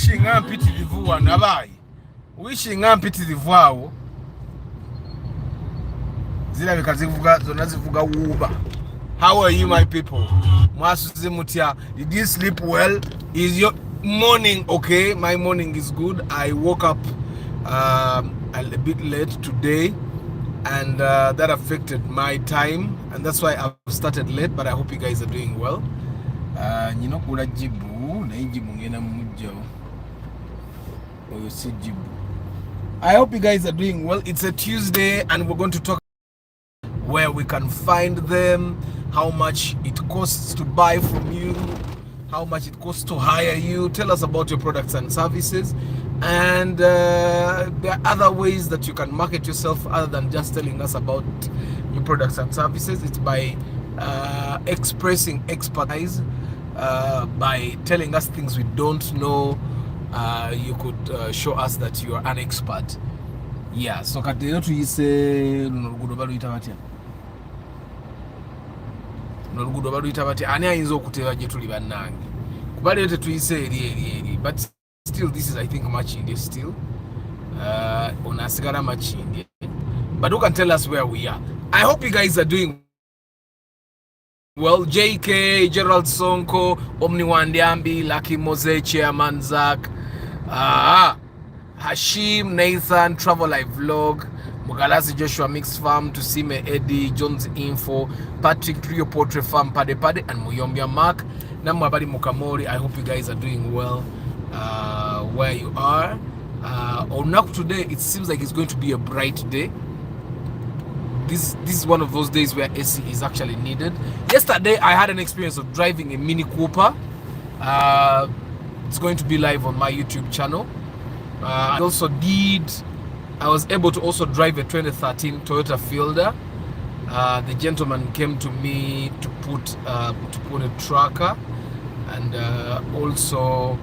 wishing ampitirivu wanabayi wishing ampitirivu awo zirabika zivuga zona zivuga wuba. How are you, my people? Mwasuze mutya? Did you sleep well? Is your morning okay? My morning is good. I woke up a bit late today, and that affected my time, and that's why I've started late, but I hope you guys are doing well. Nyino kula jibu na jibu ngena mujo oyo si jibu. I hope you guys are doing well. It's a Tuesday, and we're going to talk where we can find them, how much it costs to buy from you, how much it costs to hire you. Tell us about your products and services, and there are other ways that you can market yourself other than just telling us about your products and services. It's by expressing expertise, by telling us things we don't know. You could show us that you are an expert. Yeah, so katero tuyise lugudo baluita batya lugudo baluita batya ani ayinza okuteba gye tuli bannange kubali yote tuyise eri but still this is I think much India still unasigala much India, but who can tell us where we are? I hope you guys are doing well. JK, Gerald Sonko, Omni Wandiambi, Lucky Mose, Chairman Zach, Hashim, Nathan, Travel Live Vlog, Mugalazi Joshua Mix Farm, Tusime Eddie, Jones Info, Patrick Trio Portrait Farm, Pade Pade, and Muyombia Mark, Namwabadi Mukamori. I hope you guys are doing well where you are. Onaku today, it seems like it's going to be a bright day. This is one of those days where AC is actually needed. Yesterday, I had an experience of driving a Mini Cooper. It's going to be live on my YouTube channel. I was able to also drive a 2013 Toyota Fielder. The gentleman came to me to put a tracker and also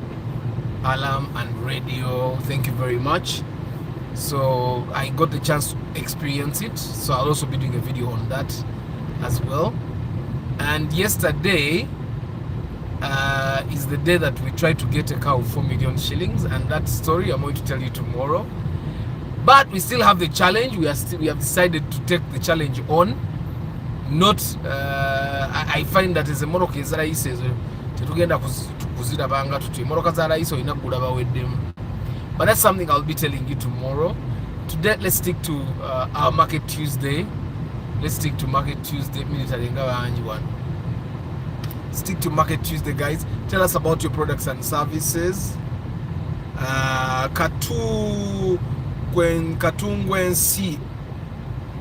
alarm and radio. Thank you very much. So I got the chance to experience it. So I'll also be doing a video on that as well. And yesterday is the day that we tried to get a car of 4 million shillings, and that story I'm going to tell you tomorrow. But we still have the challenge. We have decided to take the challenge on. Not I find that as a Moroccan Zara says kuzira banga tuti Moroccan Zara iso inakula baweddemu. But that's something I'll be telling you tomorrow. Today, let's stick to our Market Tuesday. Let's stick to Market Tuesday. Stick to Market Tuesday, guys. Tell us about your products and services. Katungwen C.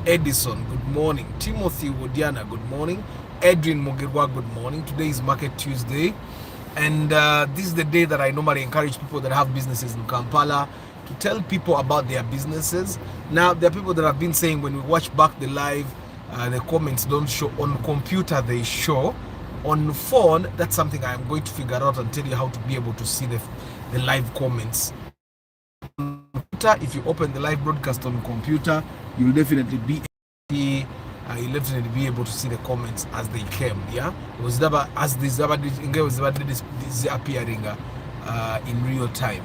Edison, good morning. Timothy Wodiana, good morning. Edwin Mogirwa, good morning. Today is Market Tuesday. And this is the day that I normally encourage people that have businesses in Kampala to tell people about their businesses. Now, there are people that have been saying when we watch back the live, the comments don't show. On computer, they show. On phone, that's something I'm going to figure out and tell you how to be able to see the live comments. If you open the live broadcast on computer, you'll definitely be able to see the comments as they came. Yeah, it was never as this is appearing in real time.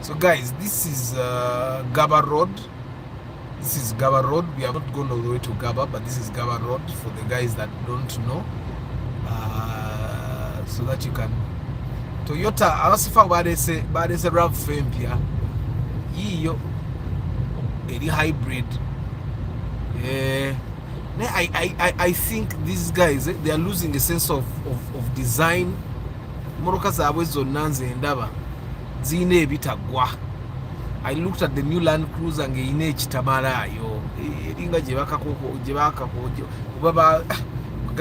So guys, this is Gaba Road. This is Gaba Road. We have not gone all the way to Gaba, but this is Gaba Road for the guys that don't know, so that you can Toyota abasifa badese RAV4 mpya yiyo eri hybrid. I think these guys, they are losing a sense of design. Moroka zaabwe zonna nze ndaba ziyina ebitagwa. I looked at the new Land Cruiser ng'eyina ekitamalayo eringa gye bakako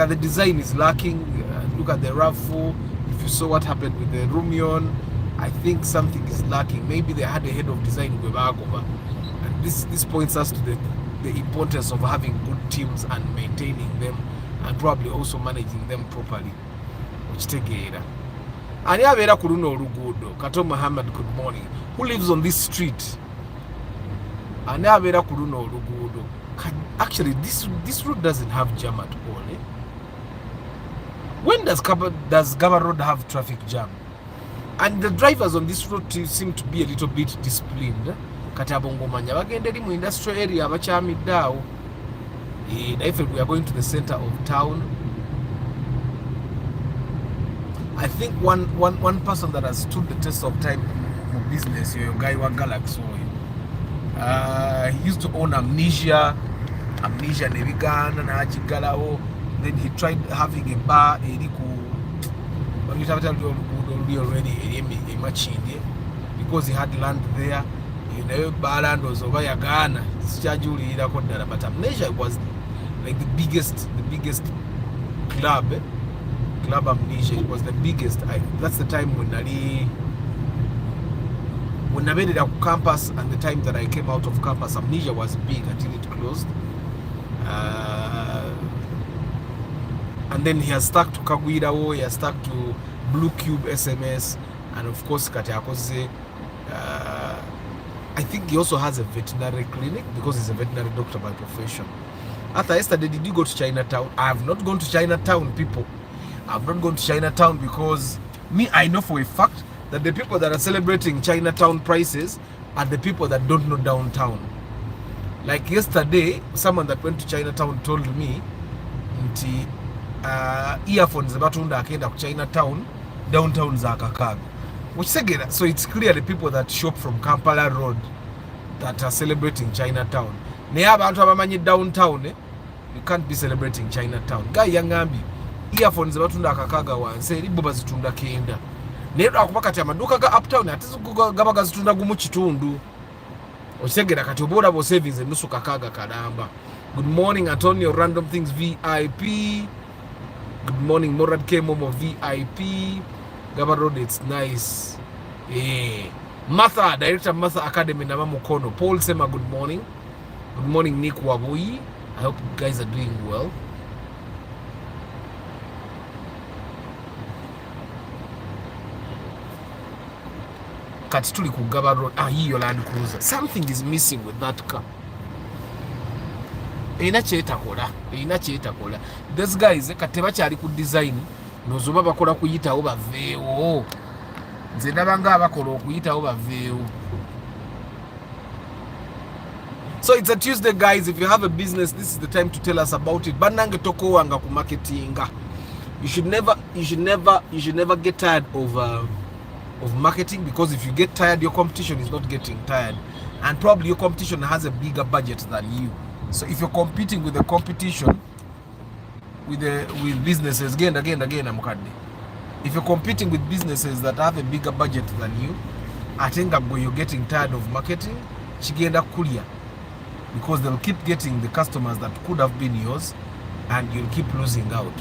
the design is lacking. Look at the RAV4. If you saw what happened with the Rumion, I think something is lacking. Maybe they had a head of design, and this points us to the importance of having good teams and maintaining them, and probably also managing them properly. Which take it. Ani abera ku luno oluguudo. Kato Muhammad, good morning. Who lives on this street? Ani abera ku luno oluguudo. Actually, this road doesn't have jam at all. When does Gaba Road have traffic jam? And the drivers on this road seem to be a little bit disciplined. Kati abongomanya bagenda eri mu industrial area abakyamidde awo. If we are going to the center of town, I think one person that has stood the test of time for business, your guy wa Galaxy, he used to own Amnesia Nevigana na Achigalawo. Then he tried having a bar already because he had land there. You know, Barland was over Uganda. But Amnesia was like the biggest club. Club Amnesia. It was the biggest. That's the time when I made it at campus, and the time that I came out of campus, Amnesia was big until it closed. And then he has stuck to Kagwirawo, he has stuck to Blue Cube SMS, and of course Katiakoze. I think he also has a veterinary clinic because he's a veterinary doctor by profession. After yesterday, did you go to Chinatown? I have not gone to Chinatown, people. I've not gone to Chinatown because I know for a fact that the people that are celebrating Chinatown prices are the people that don't know downtown. Like yesterday, someone that went to Chinatown told me, earphones abatunda akenda ku Chinatown, downtown za Kakaga. Which again, so it's clear the people that shop from Kampala Road that are celebrating Chinatown. Naye abantu abamanyi downtown, you can't be celebrating Chinatown. Guy yangambi, earphones abatunda Kakaga wanse eri bo bazitunda kenda. Naye akuba kati amaduka ga uptown ate gaba gazitunda gumu kitundu. Osegera kati obola bo savings enusu Kakaga kalamba. Good morning Antonio Random Things VIP. Good morning Morad K Momo VIP. Gaba Road, it's nice. Martha, Director Martha Academy na Mukono. Paul Sema, good morning. Good morning Nick Wabui. I hope you guys are doing well. Katituli ku Gaba Road. Hiyo Land Cruiser. Something is missing with that car. Eina kyetakola. These guys kateba kyali ku design. Nozoba bakola kuyitawo baveewo. Nze nabanga abakola okuyitawo baveewo. So it's a Tuesday, guys. If you have a business, this is the time to tell us about it. Banange toko wanga ku marketinga. You should never get tired of marketing, because if you get tired, your competition is not getting tired, and probably your competition has a bigger budget than you. So if you're competing with the competition, with businesses again, if you're competing with businesses that have a bigger budget than you, I think you're getting tired of marketing. Chigenda kulia, because they'll keep getting the customers that could have been yours, and you'll keep losing out.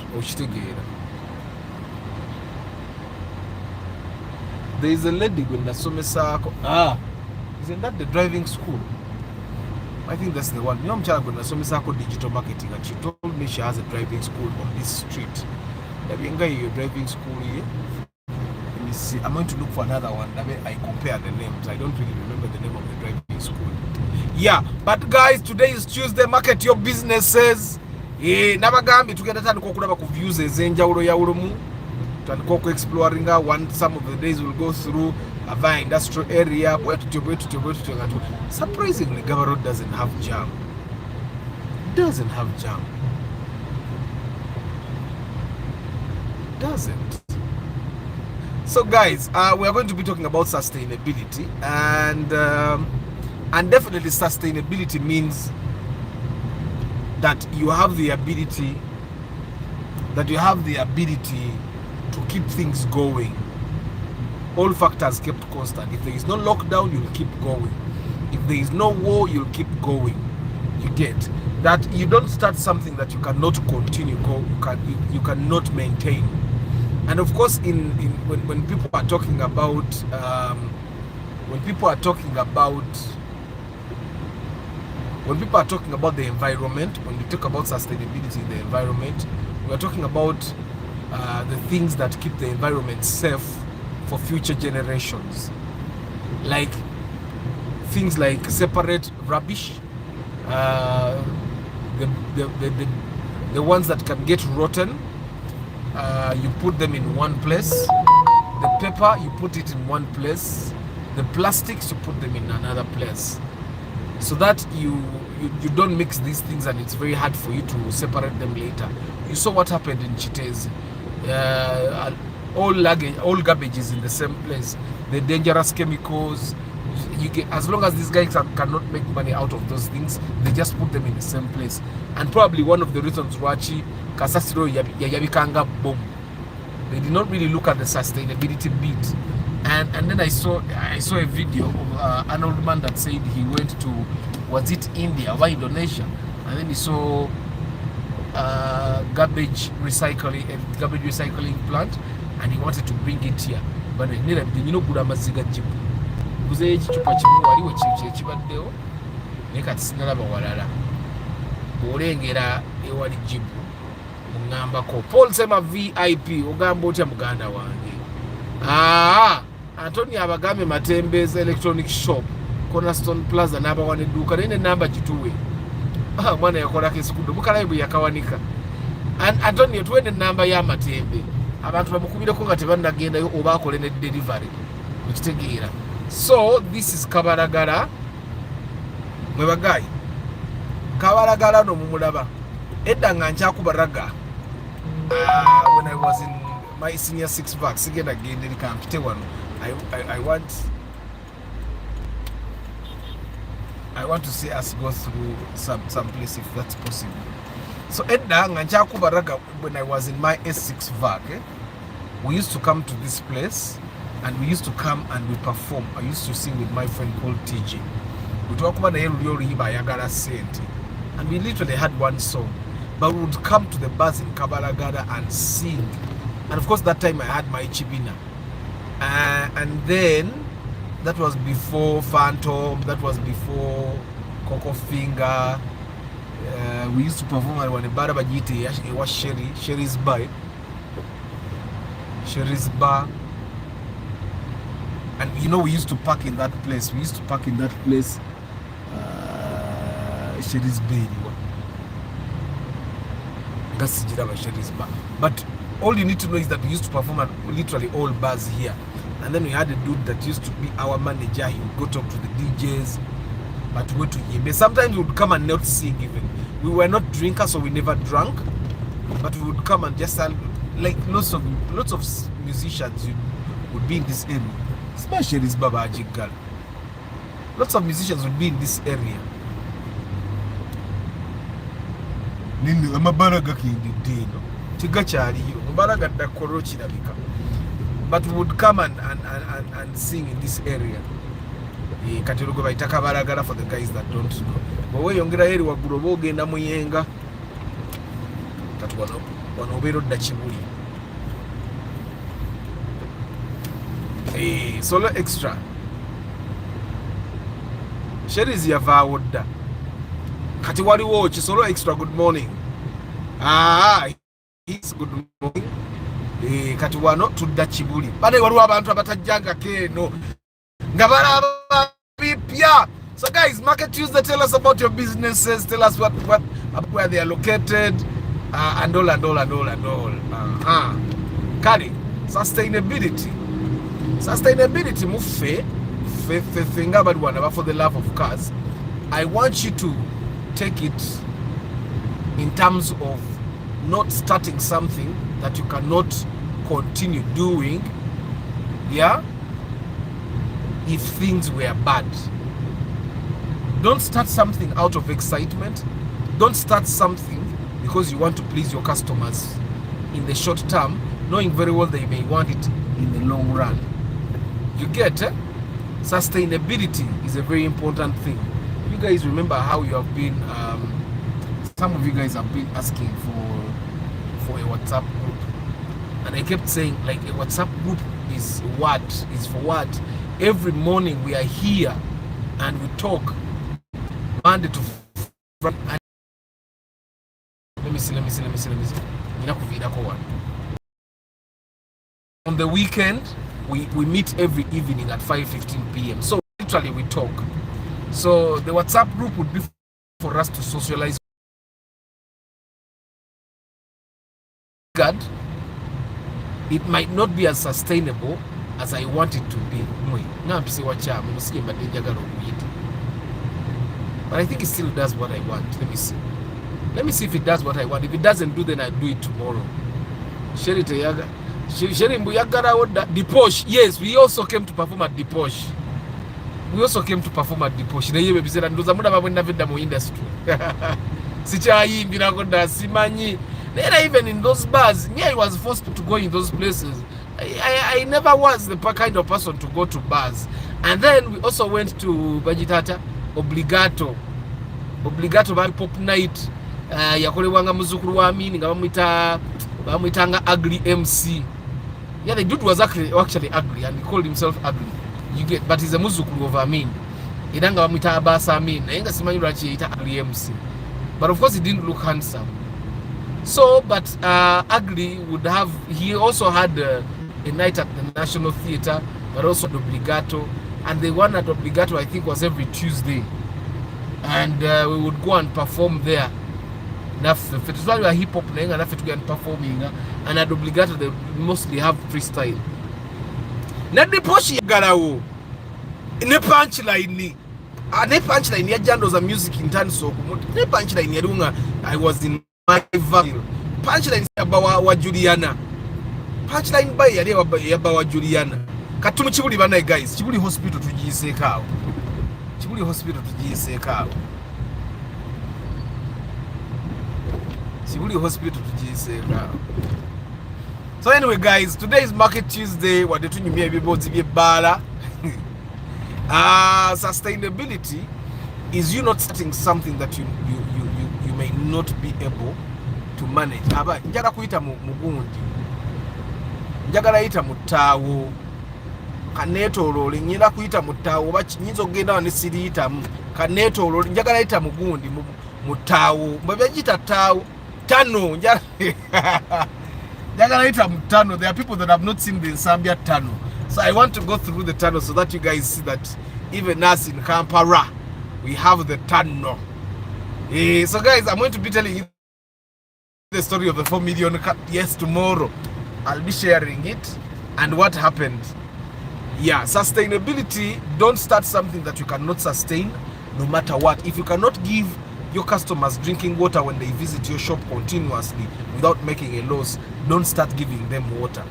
There is a lady when Nasomesa. Isn't that the driving school? I think that's the one. You know, I'm digital marketing, and she told me she has a driving school on this street. Your driving school here. Let me see. I'm going to look for another one. I compare the names. I don't really remember the name of the driving school. Yeah, but guys, today is Tuesday. Market your businesses. Nabagambi together tandikokulaba ku views ezenjawulo yawulomu. Tandikoko exploring some of the days we'll go through a industrial area. Surprisingly, Gaba Road doesn't have jam. Doesn't. So guys, we are going to be talking about sustainability, and definitely sustainability means that you have the ability to keep things going. All factors kept constant. If there is no lockdown, you'll keep going. If there is no war, you'll keep going. You get that. You don't start something that you cannot continue. You cannot maintain. And of course, when people are talking about the environment, when we talk about sustainability in the environment, we are talking about the things that keep the environment safe for future generations, like things like separate rubbish, the ones that can get rotten, you put them in one place. the paper, you put it in one place. The plastics, you put them in another place. So that you don't mix these things, and it's very hard for you to separate them later. You saw what happened in Chitezi. All garbage is in the same place. The dangerous chemicals, as long as these guys cannot make money out of those things, they just put them in the same place. And probably one of the reasons Wachi Kasasiro Yabikanga bomb, they did not really look at the sustainability bit. And then I saw a video of an old man that said he went to, was it India or Indonesia, and then he saw garbage recycling plant, and he wanted to bring it here. But you know, good amaziga jibu. Kuze ekichupa kimu waliwo ekibaddewo naye kati sinalaba walala. Bw'olengera ewali jibu mungambako. Paul Sema VIP ogamba otya muganda wange? Antonio abagambe Matembeza electronic shop Cornerstone Plaza n'abawa n'edduuka naye n'ennamba gituwe. Mwana yakolako esikudo mukalayi bwe yakawanika. Antonio tuwe n'ennamba y'Amatembe abantu bamukubireko nga tebannagendayo oba akole ne delivery okitegeera. So this is Kabalagala. Mwe bagayi Kabalagala no mumulaba edda nga nkyakubaraga when I was in my senior 6 back sigenda gende likampite wano. I want to see us go through some place if that's possible. So edda nga nkyakubaraga when I was in my S6 vac, we used to come to this place and we used to come and we perform. I used to sing with my friend called TJ. We talk about the Yagara Saint, and we literally had one song, but we would come to the bars in Kabalagala and sing. And of course that time I had my Chibina, and then that was before Phantom, that was before Coco Finger. We used to perform at one bar it was Sherry's bar. And you know, we used to park in that place. Sherry's Bay. That's Sherry's bar. But all you need to know is that we used to perform at literally all bars here. And then we had a dude that used to be our manager. He would go talk to the DJs, but we went to him. Sometimes we would come and not sing even. We were not drinkers, so we never drank. But we would come and just like lots of musicians would be in this area. Especially this Baba Girl. Lots of musicians would be in this area. Nini amabaraga kindidino. Tigachari yo. Mabaraga da korochi nabika. But we would come and sing in this area. Katirugo baita Kabalagala for the guys that don't know. But we yongera eri wagurobo genda muyenga. Kati wano obero da Kibuli. Solo extra. Sherry's yavaawo dda. Kati waliwo ki solo extra good morning. It's good morning. Kati wano tudda Kibuli. Bale waliwo abantu abatajjanga keno. Nga balaba bipya. So guys, Market Tuesday, tell us about your businesses. Tell us where they are located. And all. Kali, sustainability mufe for the love of cars. I want you to take it in terms of not starting something that you cannot continue doing, if things were bad. Don't start something out of excitement. Don't start something because you want to please your customers in the short term, knowing very well they may want it in the long run. You get sustainability is a very important thing. You guys remember how you have been some of you guys have been asking for a WhatsApp group, and I kept saying, like, a WhatsApp group is for what? Every morning we are here and we talk Monday to Friday. Let me see. On the weekend, we meet every evening at 5:15 p.m. So literally we talk. So the WhatsApp group would be for us to socialize. It might not be as sustainable, as I want it to be. But I think it still does what I want. Let me see. Let me see if it does what I want. If it doesn't do, then I do it tomorrow. Sherry Mbuyagara, the Posh. Yes, we also came to perform at the Posh. We also came to perform at the Posh. Naye baby said, "Ndoza muda babwe navenda mu industry." Sichayimbira konda simanyi. Then even in those bars, me I was forced to go in those places. I never was the kind of person to go to bars. And then we also went to Bajitata Obligato pop night. Yakolebwanga muzukulu wa Amini nga bamwitanga ugly MC. Yeah, the dude was actually ugly and he called himself ugly. You get, but he's a muzukulu of Amin. Idanga bamwita Abasa Amin. Nayenga simanyi lwaki yita ugly MC. But of course he didn't look handsome. So, but ugly would have, he also had a night at the National Theatre, but also at Obligato. And the one at Obligato I think was every Tuesday. And we would go and perform there. It's why we are hip hop and to go and performing, and at Obligato they mostly have freestyle. Not the Poshi Garao. In the punchline, the punchline ya jandos of music in terms of the punchline yadunga. I was in my value. Punchline yabawa Juliana. Punchline by yabawa Juliana. Katumu chibuli bana guys. Chibuli hospital to GSK. Chibuli hospital to GSK. Hospital to GSA. So anyway guys, today is Market Tuesday. What did you mean about bala? Sustainability is you not starting something that you may not be able to manage. Aba njaga kuita mugundi. Njagala ita mutawo. Kaneto role nyira kuita mutawo bakinyizo genda ne sirita kaneto role njagala ita mugundi mutawo. Mbabajita tawo. Tano. There are people that have not seen the Zambia tunnel. So I want to go through the tunnel so that you guys see that even us in Kampala, we have the tunnel. So guys, I'm going to be telling you the story of the 4 million. Yes, tomorrow I'll be sharing it and what happened. Yeah, sustainability. Don't start something that you cannot sustain no matter what. If you cannot give your customers drinking water when they visit your shop continuously without making a loss, don't start giving them water.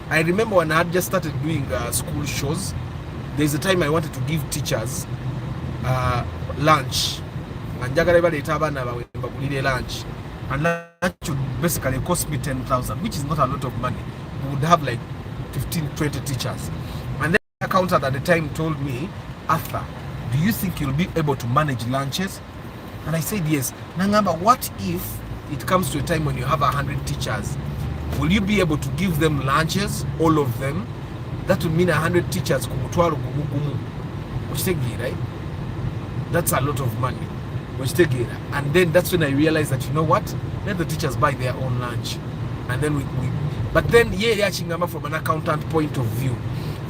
I remember when I had just started doing school shows, there's a time I wanted to give teachers lunch. And lunch. And that should basically cost me 10,000, which is not a lot of money. We would have like 15, 20 teachers. And then the accountant at the time told me, Arthur, do you think you'll be able to manage lunches? And I said yes. Nangamba, what if it comes to a time when you have 100 teachers? Will you be able to give them lunches, all of them? That would mean 100 teachers, right? That's a lot of money. And then that's when I realized that, you know what? Let the teachers buy their own lunch. And then but then, yeah, from an accountant point of view.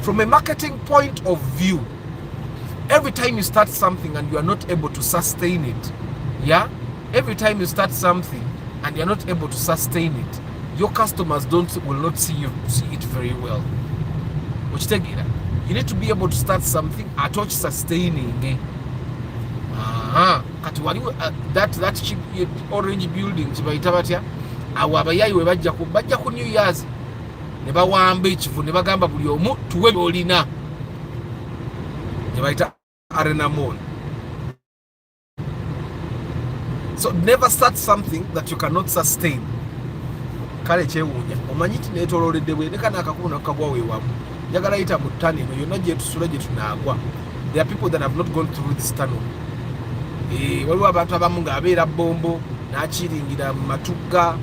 From a marketing point of view, every time you start something and you are not able to sustain it, yeah? Every time you start something and you're not able to sustain it, your customers will not see it very well. You need to be able to start something at which sustaining. That cheap orange building awabayayi we bajja ku New Year's ne bawamba ekifu ne bagamba buli omu tuwe olina ne bayita Arena Mall. So never start something that you cannot sustain. Kale chewunya omanyiti netololedde bwe nekana akakuna kagwa wewamu njagala yita mu tunnel yonna gye tusula gye tunagwa. There are people that have not gone through this tunnel. Waliwo abantu abamu ng'abeera bombo n'akiringira mu matugga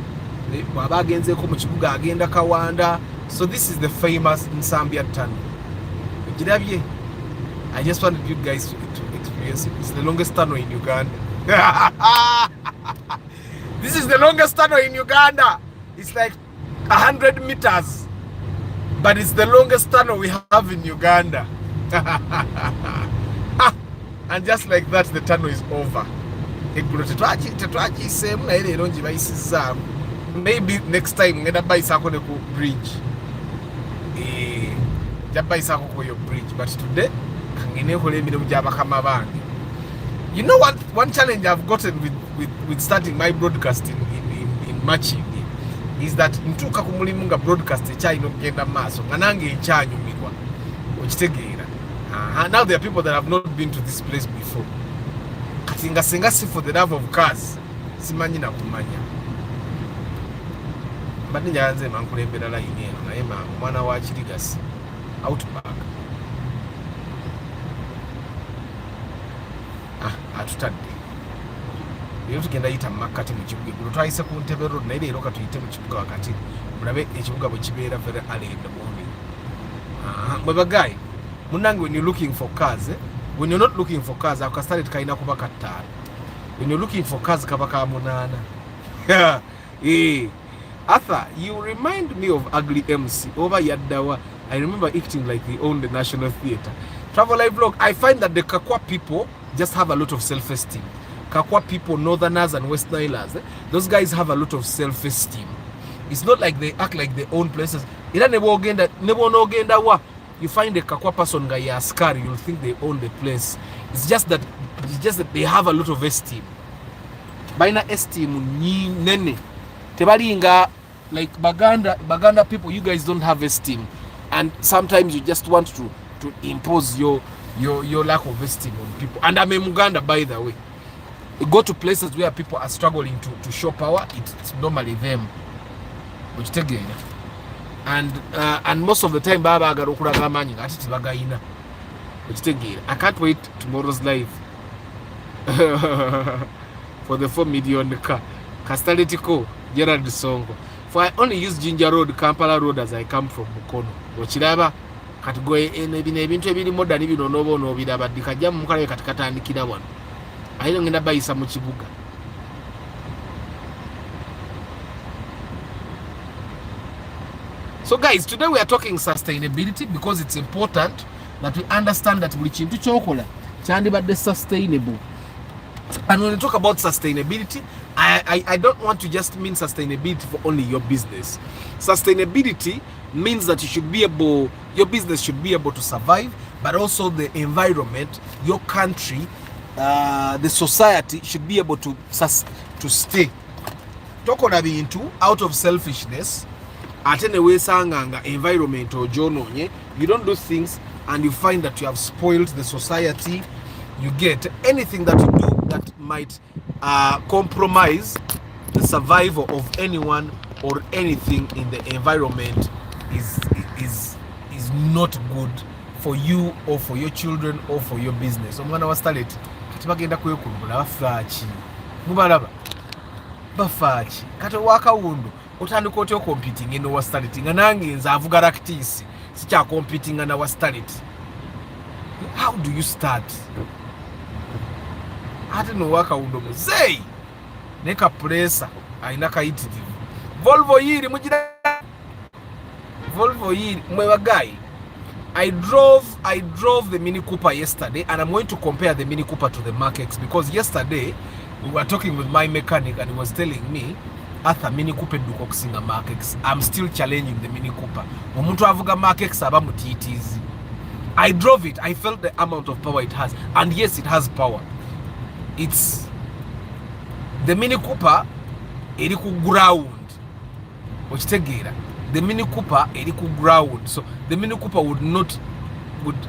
bw'aba agenzeeko mu kibuga agenda Kawanda. So this is the famous Nsambya tunnel. Ogirabye? I just wanted you guys to experience it. It's the longest tunnel in Uganda. This is the longest tunnel in Uganda. It's like 100 meters. But it's the longest tunnel we have in Uganda. And just like that, the tunnel is over. Maybe next time I'm going to buy Sakoneko Bridge. jabba isako ko your bridge, but today kangene ko lemire mujaba kama bangi. You know what? One challenge I've gotten with starting my broadcasting in matching is that ntuka ku mulimu nga broadcast ekyalina okugenda maaso nga nange ekyanyumirwa okitegeera. Now there are people that have not been to this place before. Kati nga singa si for the love of cars simanyi na kumanya. Mbadde njala nze mankulembera layini eno naye mwana wa Kirigasi outback. Atutadde leero tugenda yita mumakkati mu kibuga eggulo twayise ku Ntebe road naye leero katuyite mu kibuga wakati mulabe ekibuga bwe kibeera very early in the morning. Mwe bagayi munange, when you're looking for cars, when you're not looking for cars akasale kalina kuba kataano. When you're looking for cars kaba ka munaana. Arthur, you remind me of Ugly MC over Yaddawa. I remember acting like they owned the National Theatre. Travel Live Vlog, I find that the Kakwa people just have a lot of self-esteem. Kakwa people, Northerners and West Nilers, those guys have a lot of self-esteem. It's not like they act like they own places. You find a Kakwa person guy askari, you'll think they own the place. It's just that they have a lot of esteem. Baina esteem ni nene. Tebalinga like Baganda people, you guys don't have esteem, and sometimes you just want to impose your lack of esteem on people. And I'm a Uganda, by the way. You go to places where people are struggling to show power, it's normally them. Which again, and most of the time baba agarukuraga manyi ati tibagaina. Which again, I can't wait tomorrow's live for the 4 million car. Castelletico, Gerard Songo. For I only use Ginger Road, Kampala Road as I come from Mukono. Ochiraba katugoye ebintu ebiri modern bino nobo no biraba dikajja mu mukala katikatandikira wano. Ayiro ngenda bayisa mu kibuga. So guys, today we are talking sustainability because it's important that we understand that buli kintu kyokola kyandibadde sustainable. And when we talk about sustainability, I don't want to just mean sustainability for only your business. Sustainability means that your business should be able to survive, but also the environment, your country, the society should be able to stay. Talk on into out of selfishness. At any way, sanganga environment or jononye, you don't do things and you find that you have spoiled the society. You get anything that you do that might compromise the survival of anyone or anything in the environment is not good for you or for your children or for your business. Omwana wa Starlet tibagenda kwekulula bafaaki mubalaba bafaaki kati wakawundu otandika otyo competing eno wa Starlet nga nange nze avuga lactis sikya competing na wa Starlet. How do you start? Ate no wakawundu muzeyi neka pressa aina kayitirivu Volvo yiri mugira Volvo yiri mwe guy. I drove the Mini Cooper yesterday, and I'm going to compare the Mini Cooper to the Mark X because yesterday we were talking with my mechanic and he was telling me Arthur Mini Cooper do kusinga Mark X. I'm still challenging the Mini Cooper. Omuntu avuga Mark X aba mutitizi. I drove it. I felt the amount of power it has, and yes, it has power. It's the Mini Cooper eri ku ground. Okitegeera. The Mini Cooper eri ku ground, so the Mini Cooper would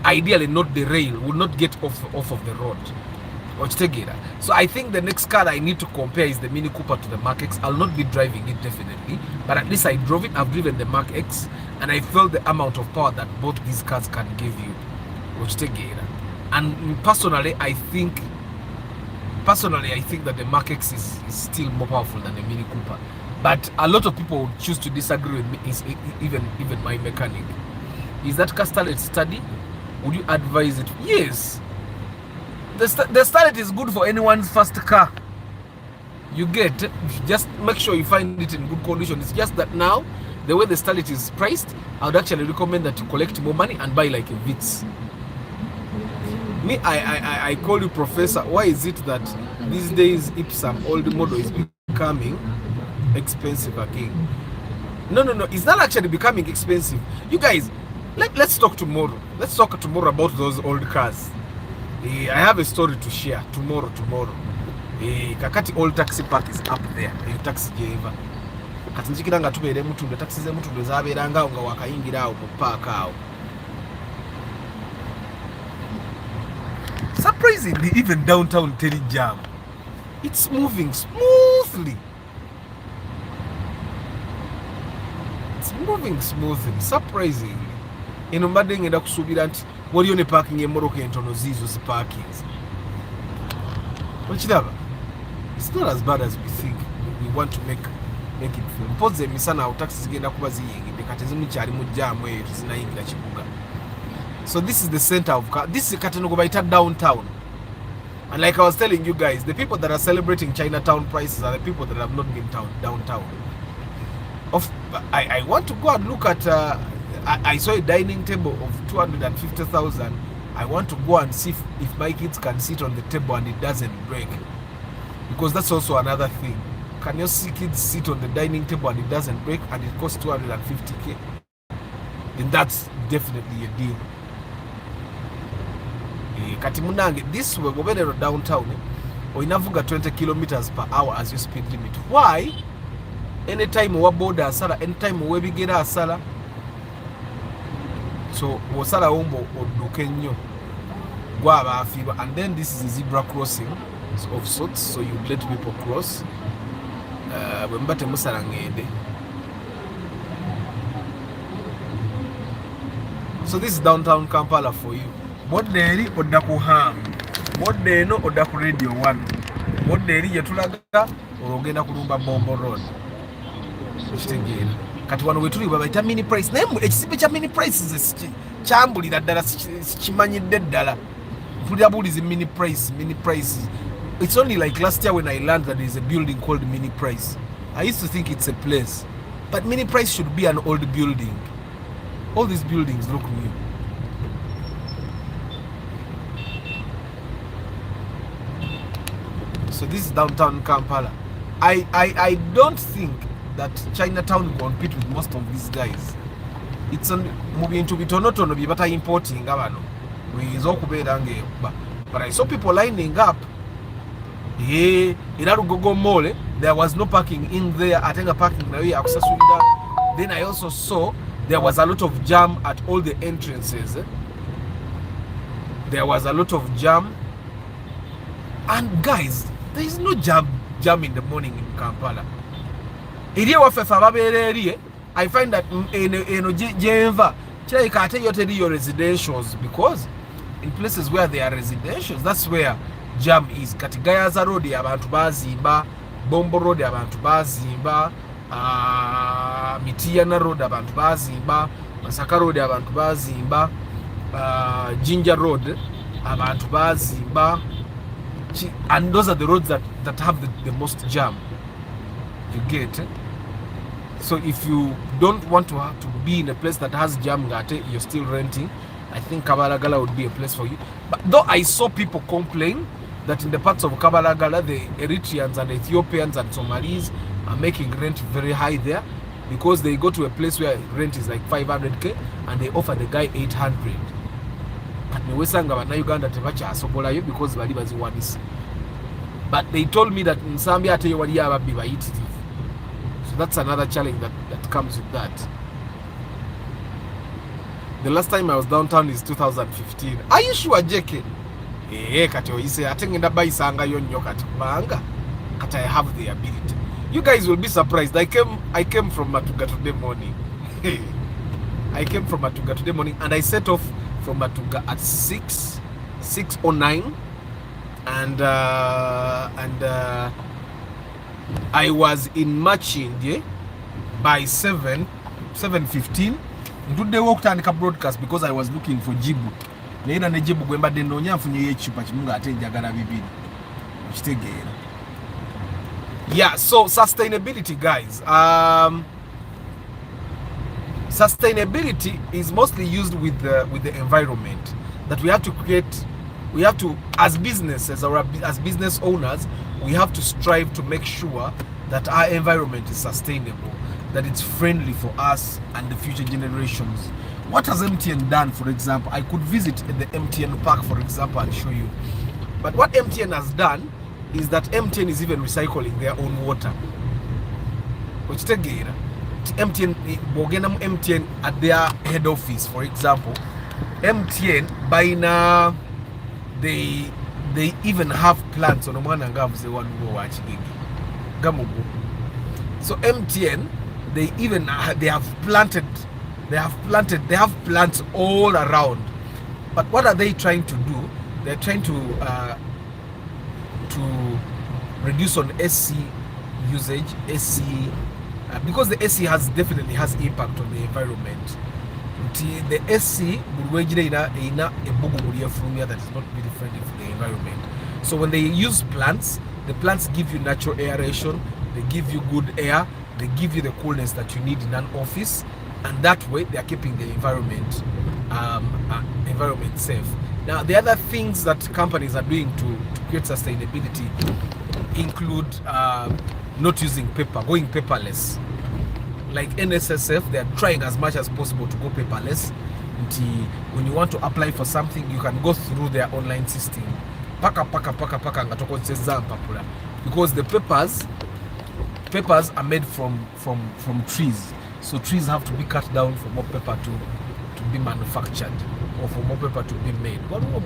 ideally not derail, would not get off of the road. So I think the next car I need to compare is the Mini Cooper to the Mark X. I'll not be driving it definitely, but at least I drove it. I've driven the Mark X, and I felt the amount of power that both these cars can give you. And personally, I think that the Mark X is still more powerful than the Mini Cooper. But a lot of people would choose to disagree with me, even my mechanic. Is that car Starlet study? Would you advise it? Yes. The Starlet is good for anyone's first car. You get, just make sure you find it in good condition. It's just that now, the way the Starlet is priced, I would actually recommend that you collect more money and buy like a Vitz. Me, I call you professor. Why is it that these days Ipsum old model is becoming expensive again? No, it's not actually becoming expensive. You guys, Let's talk tomorrow. Let's talk tomorrow about those old cars. I have a story to share tomorrow. Kakati old taxi park is up there. Taxi jeva. Kati njikira nga tubeere mutundu taxi ze mutundu zabeeranga nga wakayingira awo mu park awo. Surprisingly, even downtown teri jam. It's moving smoothly. It's moving smoothly. Surprisingly. Eno mbadde ngenda kusuubira nti waliyo ne parking emmoroka entono ziizo zi parkings. Okiraba? It's not as bad as we think. We want to make it feel. Mpoze emisana awo taxi zigenda kuba ziyingidde kati ezimu kyali mu jaamu eyo tezinayingira kibuga. So this is the center of this is Katanogo Baita downtown. And like I was telling you guys, the people that are celebrating Chinatown prices are the people that have not been downtown. I want to go and look at I saw a dining table of 250,000. I want to go and see if my kids can sit on the table and it doesn't break. Because that's also another thing. Can your kids sit on the dining table and it doesn't break and it costs 250k? Then that's definitely a deal. Kati munange, this way gobenero downtown oinavuga 20 kilometers per hour as your speed limit. Why? Anytime owa boda asala, anytime owa bigera asala. So osala ombo oduke nnyo gwa abafiba. And then this is a zebra crossing of sorts, so you let people cross. Bwembate musala ngende. So this is downtown Kampala for you. Moderi odda ku ham. Modeno odda ku radio 1. Moderi yetulaga ologenda kulumba Bombo Road. Kitegeera. Kati wano wetuli babayita mini price. Naye ekisibe kya mini prices kyambulira ddala kimanyidde ddala. Mpulirabulizi mini price. It's only like last year when I learned that there is a building called Mini Price. I used to think it's a place. But Mini Price should be an old building. All these buildings look new. So this is downtown Kampala. I don't think that Chinatown will compete with most of these guys. It's moving to bitonotono bibata importing abano. But I saw people lining up. In Arugogo Mall, there was no parking in there. I think a parking na akusasunda. Then I also saw there was a lot of jam at all the entrances. There was a lot of jam. And guys, there is no jam in the morning in Kampala. I find that your residentials, because in places where there are residentials, that's where jam is. Katigayaza Road abantu bazimba, Bombo Road abantu bazimba, Mitiana Road abantu bazimba, Masaka Road abantu bazimba, Jinja Road abantu bazimba. And those are the roads that have the most jam. You get? So if you don't want to have to be in a place that has jam, you're still renting, I think Kabalagala would be a place for you. But though I saw people complain that in the parts of Kabalagala, the Eritreans and Ethiopians and Somalis are making rent very high there, because they go to a place where rent is like 500k and they offer the guy 800. Uganda because but they told me that in Zambia so that's another challenge that comes with that. The last time I was downtown is 2015. Are you sure, JK? I have the ability. You guys will be surprised. I came from Matuga today morning. I came from Matuga today morning and I set off from Matuga at 6:09, and I was in Machinde by 7:15. Today walked and broadcast because I was looking for Jibu. Neina ne Jibu gwemba deno nyafunye yechupa chimunga ate njagala bibiri. Kitegera. Yeah, so sustainability, guys. Sustainability is mostly used with the environment. That we have to create, we have to, as businesses or as business owners, we have to strive to make sure that our environment is sustainable, that it's friendly for us and the future generations. What has MTN done, for example? I could visit the MTN park, for example, and show you. But what MTN has done is that MTN is even recycling their own water. Which MTN, MTN at their head office, for example, MTN by now they even have plants on one and have the one who watch Gamugu. So MTN, they have plants all around. But what are they trying to do? They're trying to reduce on SC usage, SC because the SC definitely has impact on the environment. The SC that is not really friendly for the environment. So when they use plants, the plants give you natural aeration, they give you good air, they give you the coolness that you need in an office, and that way they are keeping the environment safe. Now the other things that companies are doing to create sustainability include not using paper, going paperless. Like NSSF, they are trying as much as possible to go paperless. When you want to apply for something, you can go through their online system. Because the papers are made from trees. So trees have to be cut down for more paper to be manufactured or for more paper to be made. What more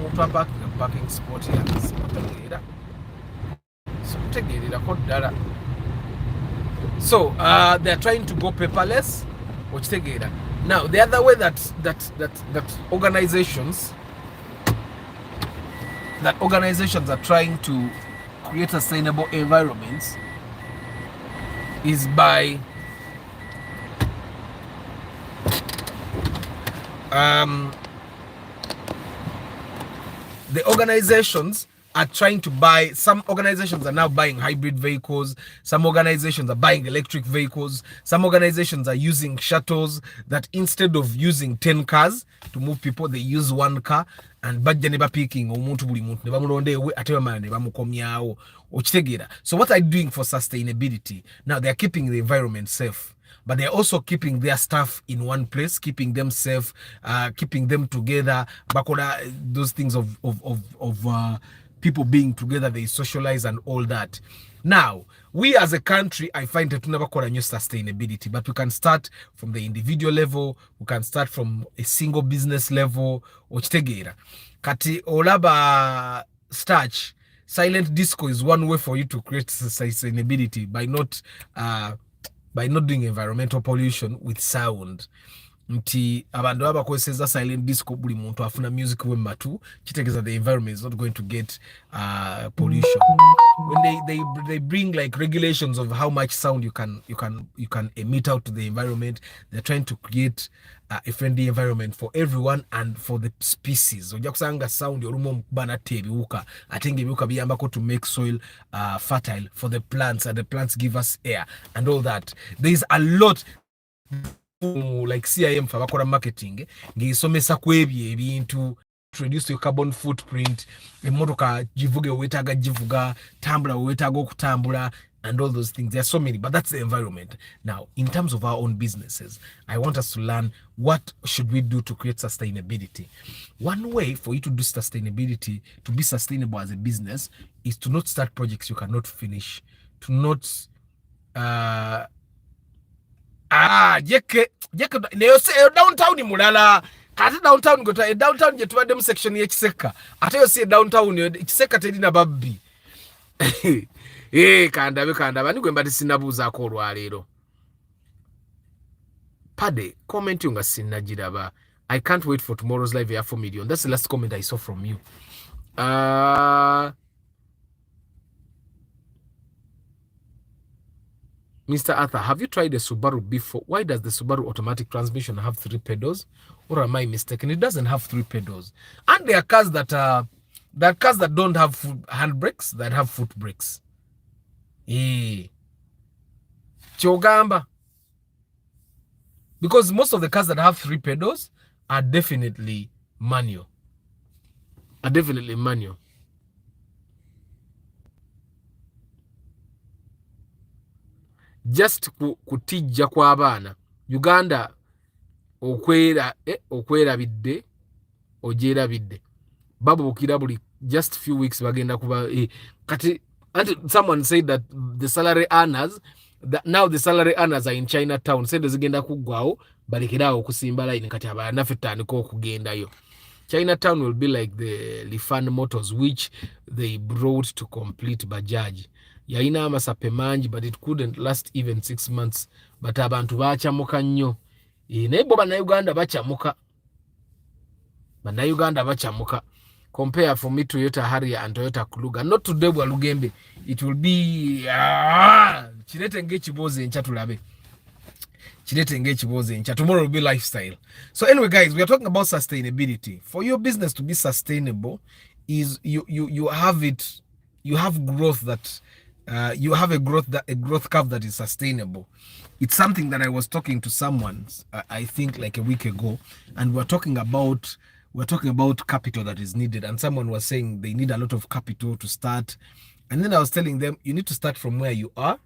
parking spot here? So they're trying to go paperless. Now the other way that organizations are trying to create sustainable environments is by the organizations are trying to buy. Some organizations are now buying hybrid vehicles. Some organizations are buying electric vehicles. Some organizations are using shuttles that instead of using 10 cars to move people, they use one car and bajja ne bapiking omuntu buli muntu ne bamulonda ewe ate bamala ne bamukomyawo. Okitegeera. So what are you doing for sustainability? Now they are keeping the environment safe, but they're also keeping their staff in one place, keeping them safe, keeping them together. Bakola, those things of people being together, they socialize and all that. Now, we as a country, I find that we never call a new sustainability, but we can start from the individual level, we can start from a single business level, okitegeera. Kati olaba starch, silent disco is one way for you to create sustainability by not doing environmental pollution with sound. Nti abantu abakozesa silent disco buli muntu afuna music we matu kitegeeza the environment is not going to get pollution. When they bring like regulations of how much sound you can emit out to the environment, they're trying to create a friendly environment for everyone and for the species. Ojja kusanga sound olumu omukubana tebiwuka ate ng'ebiwuka biyambako to make soil fertile for the plants, and the plants give us air and all that. There is a lot like CIM for bakora marketing ngisomesa kwebye ebintu reduce your carbon footprint, emotoka jivuge wetaga jivuga, tambula wetaga okutambula, and all those things. There are so many, but that's the environment. Now, in terms of our own businesses, I want us to learn what should we do to create sustainability. One way for you to do sustainability, to be sustainable as a business, is to not start projects you cannot finish, to not jeke neyo downtown mulala kati downtown gota downtown je tubadde mu section ye Kiseka ate yo si downtown yo Kiseka telina babbi kandaba nigwe mbadde sinabuuzaako olwaleero pade comment nga sinnagiraba. I can't wait for tomorrow's live here for million. That's the last comment I saw from you. Mr. Arthur, have you tried a Subaru before? Why does the Subaru automatic transmission have 3 pedals? Or am I mistaken? It doesn't have 3 pedals. And there are cars that don't have handbrakes, that have foot brakes. Chogamba. Because most of the cars that have 3 pedals are definitely manual. Just kutijja kwa abaana. Uganda okwerabidde ogyerabidde babukira buli just few weeks bagenda kuba kati someone said that the salary earners now the salary earners are in Chinatown sente zigenda kuggwawo balekerawo okusimba line kati abanaffe tutandika okugendayo. Chinatown will be like the Lifan Motors which they brought to complete Bajaj. Yalina amasape mangi but it couldn't last even 6 months. But abantu bachamuka nnyo. Naye bo bannayuganda bachamuka. Bannayuganda bachamuka. Compare for me Toyota Harrier and Toyota Kluger. Not today bwa Lugembe. It will be kirete ngekiboze ncha tulabe. Tomorrow will be lifestyle. So anyway, guys, we are talking about sustainability. For your business to be sustainable, is you have it, you have growth that you have a growth curve that is sustainable. It's something that I was talking to someone I think like a week ago, and we're talking about capital that is needed, and someone was saying they need a lot of capital to start, and then I was telling them you need to start from where you are.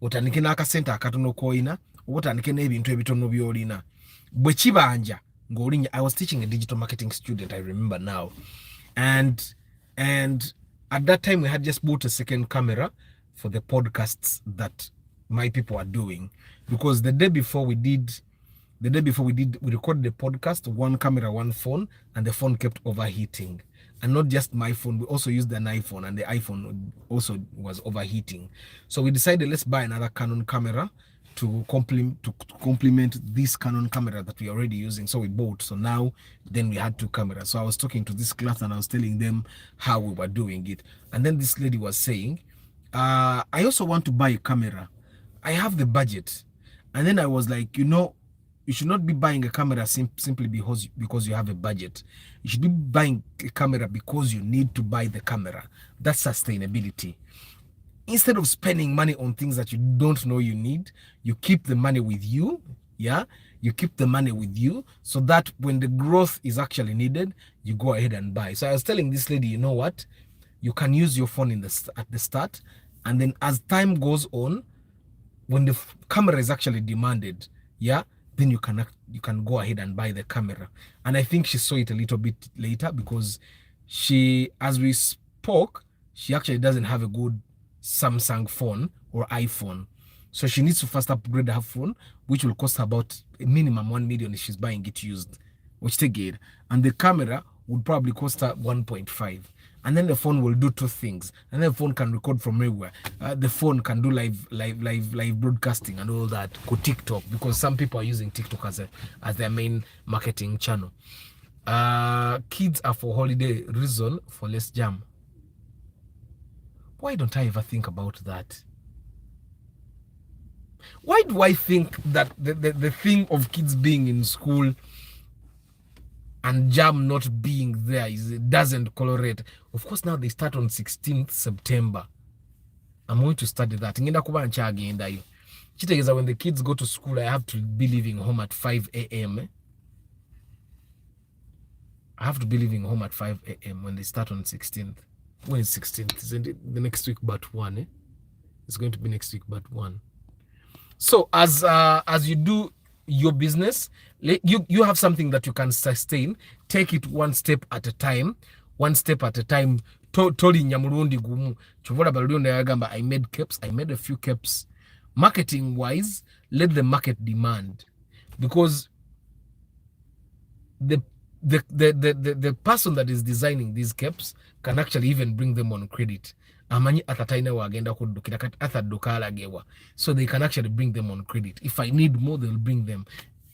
Otandike n'akasente akatono koina, otandike n'ebintu ebitono byolina. Bwe kibanja ng'olinya. I was teaching a digital marketing student, I remember now, and at that time we had just bought a second camera for the podcasts that my people are doing, because the day before we recorded the podcast, one camera, one phone, and the phone kept overheating. And not just my phone, we also used an iPhone, and the iPhone also was overheating. So we decided, let's buy another Canon camera to complement this Canon camera that we're already using. So we bought. So now then we had two cameras. So I was talking to this class and I was telling them how we were doing it. And then this lady was saying, I also want to buy a camera. I have the budget. And then I was like, you should not be buying a camera simply because you have a budget. You should be buying a camera because you need to buy the camera. That's sustainability. Instead of spending money on things that you don't know you need, you keep the money with you. Yeah, you keep the money with you so that when the growth is actually needed, you go ahead and buy. So I was telling this lady, you know what? You can use your phone at the start, and then as time goes on, when the camera is actually demanded, yeah, then you can go ahead and buy the camera. And I think she saw it a little bit later, because as we spoke, she actually doesn't have a good Samsung phone or iPhone. So she needs to first upgrade her phone, which will cost about a minimum 1 million if she's buying it used, which they get. And the camera would probably cost her 1.5. And then the phone will do two things. And then the phone can record from everywhere. The phone can do live broadcasting and all that. Go TikTok, because some people are using TikTok as their main marketing channel. Kids are for holiday, reason for less jam. Why don't I ever think about that? Why do I think that the thing of kids being in school and jam not being there doesn't correlate? Of course, now they start on 16th September. I'm going to study that. When the kids go to school, I have to be leaving home at 5 a.m. I have to be leaving home at 5 a.m. when they start on 16th. When is 16th? Isn't it the next week but one? It's going to be next week but one. So as you do your business, you have something that you can sustain. Take it one step at a time. One step at a time. Toli nyamurundi gumu. Chovola balundi yagamba, I made caps. I made a few caps. Marketing wise, let the market demand, because the person that is designing these caps can actually even bring them on credit. Amanyi atataina wagenda kudukira kati atadukala gewa. So they can actually bring them on credit. If I need more, they'll bring them.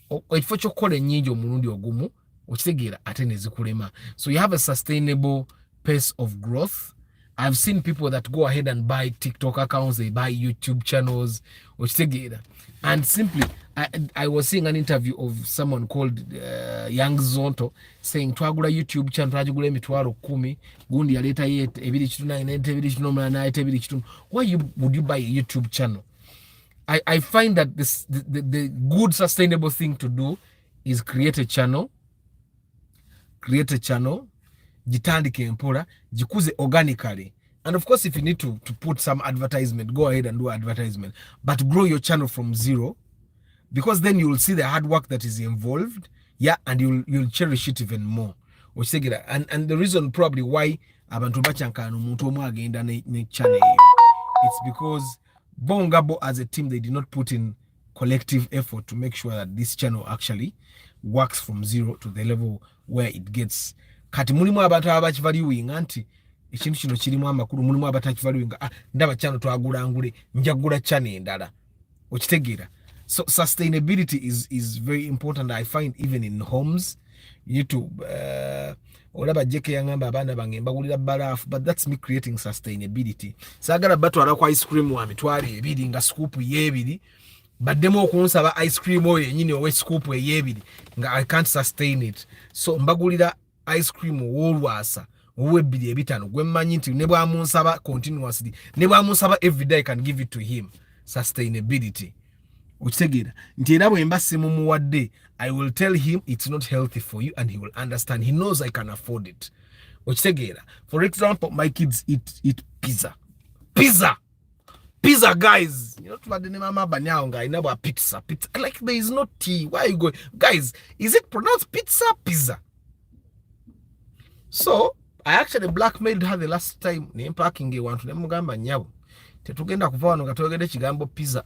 Ifocho kole nyingi omurundi ogumu, ochitegera atene zikulema. So you have a sustainable pace of growth. I've seen people that go ahead and buy TikTok accounts, they buy YouTube channels, ochitegera. And simply, I was seeing an interview of someone called Young Zonto saying, twagula YouTube channel, twagula emitwalo 10, gundi yaleta yet, ebiri kituna inente, ebiri kinomala na ete, ebiri kituna. Why would you buy a YouTube channel? I find that the good sustainable thing to do is create a channel, jitandike mpola, jikuze organically. And of course, if you need to put some advertisement, go ahead and do advertisement. But grow your channel from zero. because then you will see the hard work that is involved, yeah, and you'll cherish it even more. And the reason probably why abantu bachankana omuntu omu agenda ne channel, it's because Bongabo as a team, they did not put in collective effort to make sure that this channel actually works from zero to the level where it gets. Kati mulimu abantu abakivaluing nti ekintu kino kirimu amakulu, mulimu abatakivaluing ndaba channel twagulangule njagula channel endala. Okitegeera. So sustainability is very important. I find even in homes, you need to olaba jeke yangamba abana bange mbagulira barafu, but that's me creating sustainability. Sagala batwala kwa ice cream wa mitwale ebiri nga scoop yebiri, baddemu okunsaba ice cream oyo yenyini owe scoop yebiri nga I can't sustain it. So mbagulira ice cream wolwasa owe ebiri ebitano gwe mmanyi nti ne bwamunsaba continuously, ne bwamunsaba every day I can give it to him. Sustainability. Okitegeera nti era bwe mba simumuwadde, I will tell him it's not healthy for you and he will understand. He knows I can afford it. Okitegeera. For example, my kids eat pizza. Pizza, guys. You know, tubadde ne mama banyawo nga alina bwa pizza. Like there is no tea. Why are you going? Guys, is it pronounced pizza? So, I actually blackmailed her the last time. Ne parking ewantu ne mugamba nyawo. Tetugenda kuva wano nga twogedde ekigambo pizza.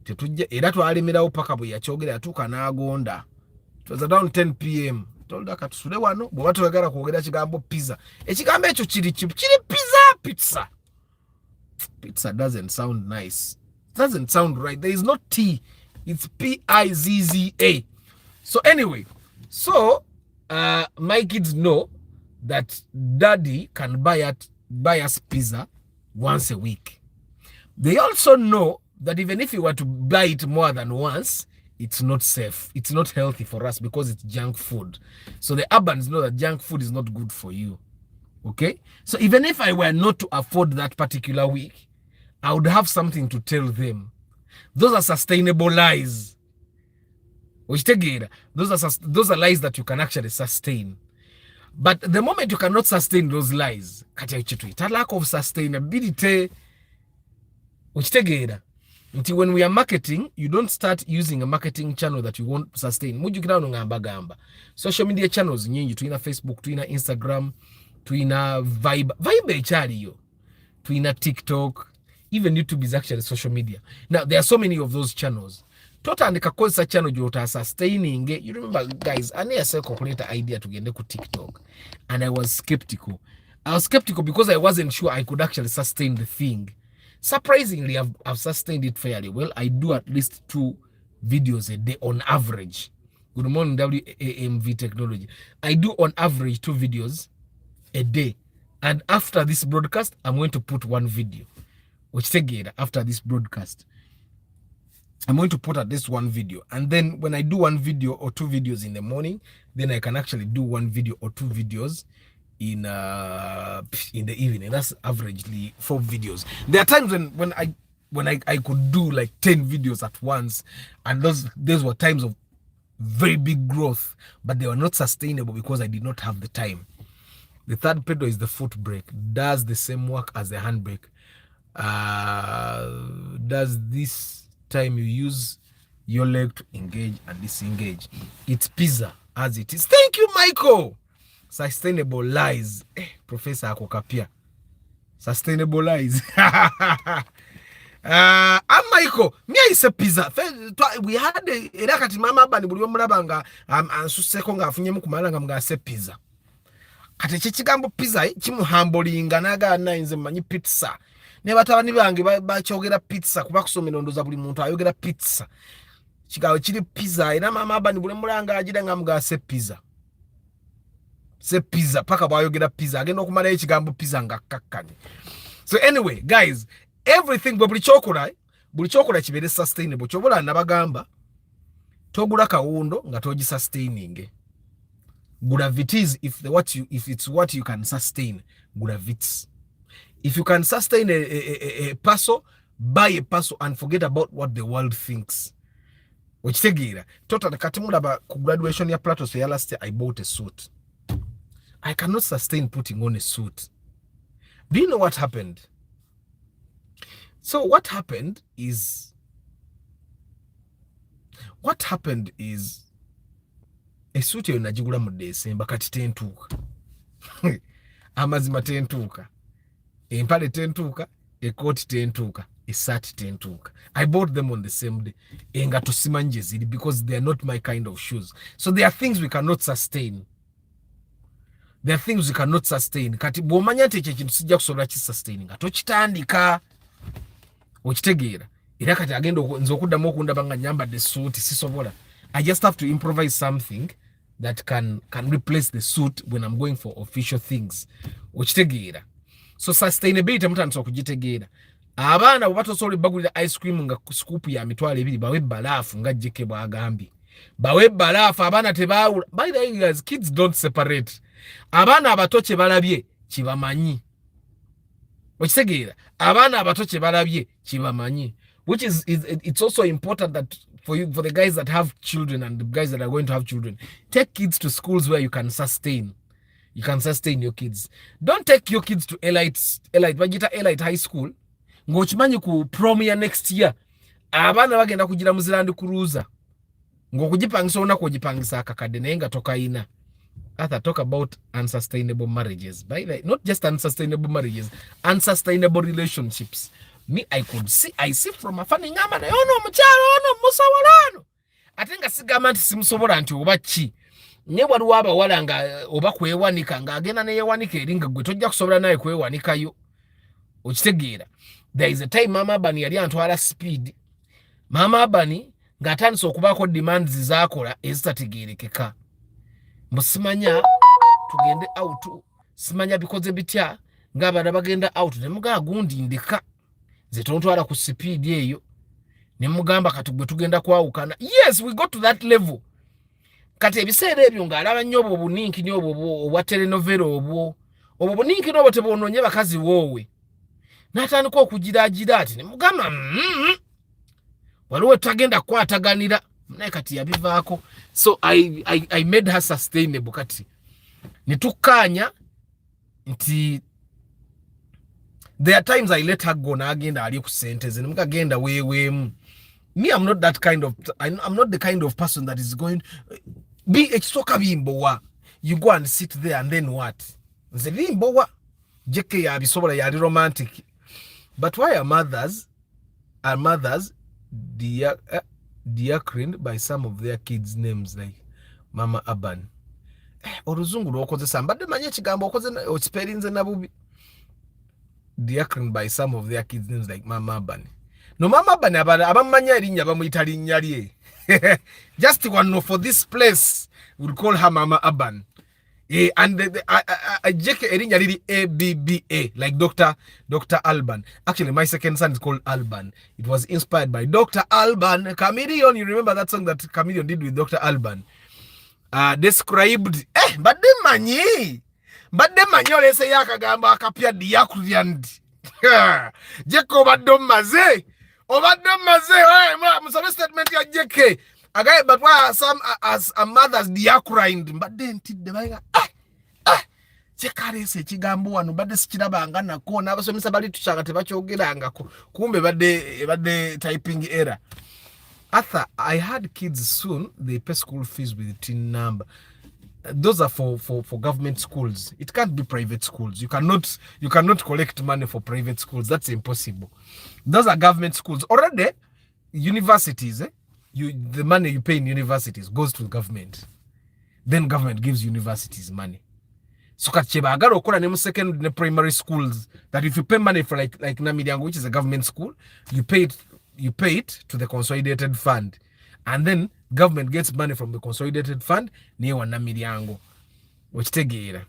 Tetujja era twalemerawo paka bwe yakyogera yatuuka n'agonda. It was around 10 p.m. Told her katusule wano bw'oba toyagala kwogera kigambo pizza. Ekigambo ekyo kiri pizza. Pizza doesn't sound nice. It doesn't sound right. There is no T. It's Pizza. So anyway, my kids know that daddy can buy us pizza once a week. They also know that even if you were to buy it more than once, it's not safe. It's not healthy for us because it's junk food. So the urbans know that junk food is not good for you. Okay? So even if I were not to afford that particular week, I would have something to tell them. Those are sustainable lies. Those are lies that you can actually sustain. But the moment you cannot sustain those lies, a lack of sustainability. When we are marketing, you don't start using a marketing channel that you won't sustain. Social media channels nyingi, tuina Facebook, tuina Instagram, tuina Vibe echaliyo, tuina TikTok, even YouTube is actually social media. Now there are so many of those channels. Totandika koza channel jota sustaining. You remember, guys, I need a calculator idea to get ku TikTok, and I was skeptical. Because I wasn't sure I could actually sustain the thing. Surprisingly, I've sustained it fairly well. I do at least 2 videos a day on average. Good morning, WAMV Technology. I do on average 2 videos a day. And after this broadcast, I'm going to put 1 video. After this broadcast, I'm going to put at least 1 video. And then when I do 1 video or 2 videos in the morning, then I can actually do 1 video or 2 videos in the evening. That's averagely 4 videos. There are times when I could do like 10 videos at once, and those were times of very big growth, but they were not sustainable because I did not have the time. The third pedal is the foot brake. Does the same work as the handbrake. Does this time you use your leg to engage and disengage. It's pizza as it is. Thank you, Michael. Sustainable lies. Professor Akokapia. Sustainable lies. I'm Michael. Me I say pizza. We had a rakati mama bani buli omulabanga ansuseko nga afunyemu kumala nga mga se pizza. Kati chichigambo pizza chimuhambolinga naga nainze manyi pizza. Ne batabani bange bakyogera pizza kuba kusomera ndoza buli muntu ayogera pizza. Kigawo kiri pizza era mama bani buli mulanga agira nga mga se pizza. Se pizza paka bayogera pizza agenda okumala ekigambo pizza nga kakkanye. So anyway, guys, everything buli chokola kibere sustainable. Chobola nabagamba togula kawundo nga togi sustaining. Gravities if it's what you can sustain, gravities. If you can sustain a parcel, buy a parcel and forget about what the world thinks. Ochitegeera tota katimula ba graduation ya Plato so ya last year I bought a suit. I cannot sustain putting on a suit. Do you know what happened? So what happened is what happened is essuti eyo nagigula mu December kati tentuuka. Amazima tentuuka. Empale tentuuka, ekooti tentuuka, essaati tentuuka. I bought them on the same day. Engato simanyi gye ziri because they are not my kind of shoes. So there are things we cannot sustain. There are things we cannot sustain. Kati bw'omanya nti ekyo ekintu sijja kusobola kisustain nga tokitandika. Okitegeera. Era kati agenda nze okuddamu okundaba nga nyambadde suuti sisobola. I just have to improvise something that can replace the suit when I'm going for official things. Okitegeera. So sustainability mutandise okugitegeera. Abaana bwe batosobola bagulira ice cream nga scoop ya mitwalo 2 bawe bbalaafu nga jjeke bwagambye. Bawe bbalaafu abaana tebaawula. By the way, guys, kids don't separate. Abaana abato kye balabye kibamanyi. Okitegeera. Abaana abato kye balabye kibamanyi. Which is it's also important that for the guys that have children and the guys that are going to have children, take kids to schools where you can sustain. You can sustain your kids. Don't take your kids to elite high school. Ngochimanyi ku prom ya next year. Abana bagenda kugira mu Zealand cruiser. Ngokujipangisa ona kujipangisa akakade naye nga tokaina. Arthur, talk about unsustainable marriages. By the way, not just unsustainable marriages, unsustainable relationships. Me, I see from a funny ngama na yono mchalo ono musawalano. Atenga sigama nti simusobola nti oba chi. Ne waliwo abawala nga oba kwewanika nga agenda ne yewanika eringa gwe tojja kusobola naye kwewanikayo. Okitegeera. There is a time Mama Abani yali antwala speed. Mama Abani ng'atandise okubaako demands zaakola ezitategeerekeka. Musimanya tugende out. Simanya bikoze bitya ng'abaana bagenda out ne mugaa gundi ndeka. Ze tontwala ku speed eyo. Ne mugamba kati gwe tugenda kwawukana. Yes, we got to that level. Kati ebiseera ebyo ng'alaba nnyo obwo buninki nnyo obwo obwa telenovela obwo buninki n'obwo tebwononye bakazi woowe. N'atandika okugiraagira ati ne mugamba waliwo tagenda kukwataganira naye kati yabivaako. So I made her sustainable kati ne tukkaanya nti there are times I let her go n'agenda ali ku ssente ze ne mugagenda weeweemu. Me, I'm not that kind of I'm not the kind of person that is going be ekisoka bimbowa. You go and sit there and then what? Nze bimbowa. Jeke ya bisobola yali romantic. But why are mothers diacrined by some of their kids' names like Mama Aban? Oluzungu lwokozesa mbadde manye ekigambo okoze okiperinze nabubi. Diacrined by some of their kids' names like Mama Aban. No Mama Aban abamanya erinnya bamuyita linnya lye. Just one for this place we'll call her Mama Aban. And Jeke erinnya liri ABBA like Dr. Alban. Actually, my second son is called Alban. It was inspired by Dr. Alban. Chameleon, you remember that song that Chameleon did with Dr. Alban? Described badde manyi olese yakagamba akapya diakriyandi. Jeke obadde maze musabe statement ya Jeke. Again, but why some as a mother's diacrined but then tidde baga chekarese kigambo wano badde sikirabanga nako n'abasomesa bali tukyanga tebakyogerangako kumbe badde typing error. Arthur, I had kids soon. They pay school fees with the TIN number. Those are for government schools. It can't be private schools. You cannot collect money for private schools. That's impossible. Those are government schools. Already, universities, the money you pay in universities goes to the government. Then government gives universities money. So kacheba agaro okola ne mu second ne primary schools that if you pay money for like Namilyango, which is a government school, you pay it to the consolidated fund. And then government gets money from the consolidated fund niye wa Namilyango. Okitegeera.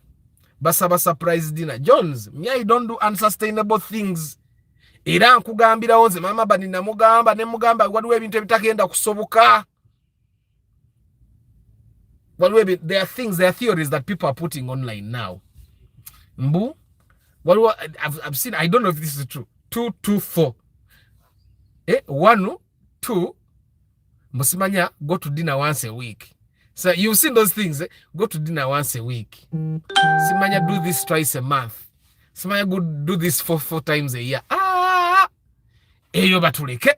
Basaba surprise dinner. Jones, me I don't do unsustainable things. Era nkugambira nze Mama Bani namugamba ne mugamba waliwo ebintu ebitakenda kusoboka. There are theories that people are putting online now. Mbu, I've seen, I don't know if this is true. 224. 1, 2. Musimanya, go to dinner once a week. So you've seen those things. Go to dinner once a week. Simanya, do this twice a month. Simanya, go do this 4 times a year. Eyo batuleke.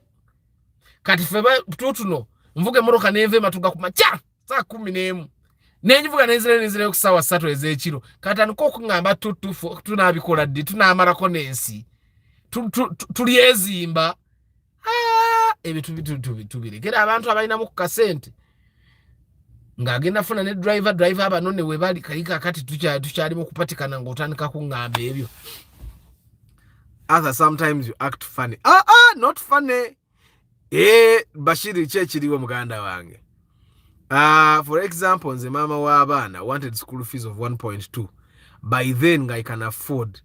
Kati feba tutuno. Mvuge moroka neve matuga kumacha saa 11 nenyivuga nezire ku sawa 3 ezekiro kata niko kungamba tunabikola ddi tunamarako nensi tulyezimba ebintu tubirekera abantu abalina mu kasente ngagenda funa ne driver abanone we bali kalika kati tukyali mu kupatikana ngotandika kungamba ebyo. Other sometimes you act funny. Not funny. Bashiri chechiriwo muganda wange. For example, nze mama w'abaana wanted school fees of 1.2. By then I can afford.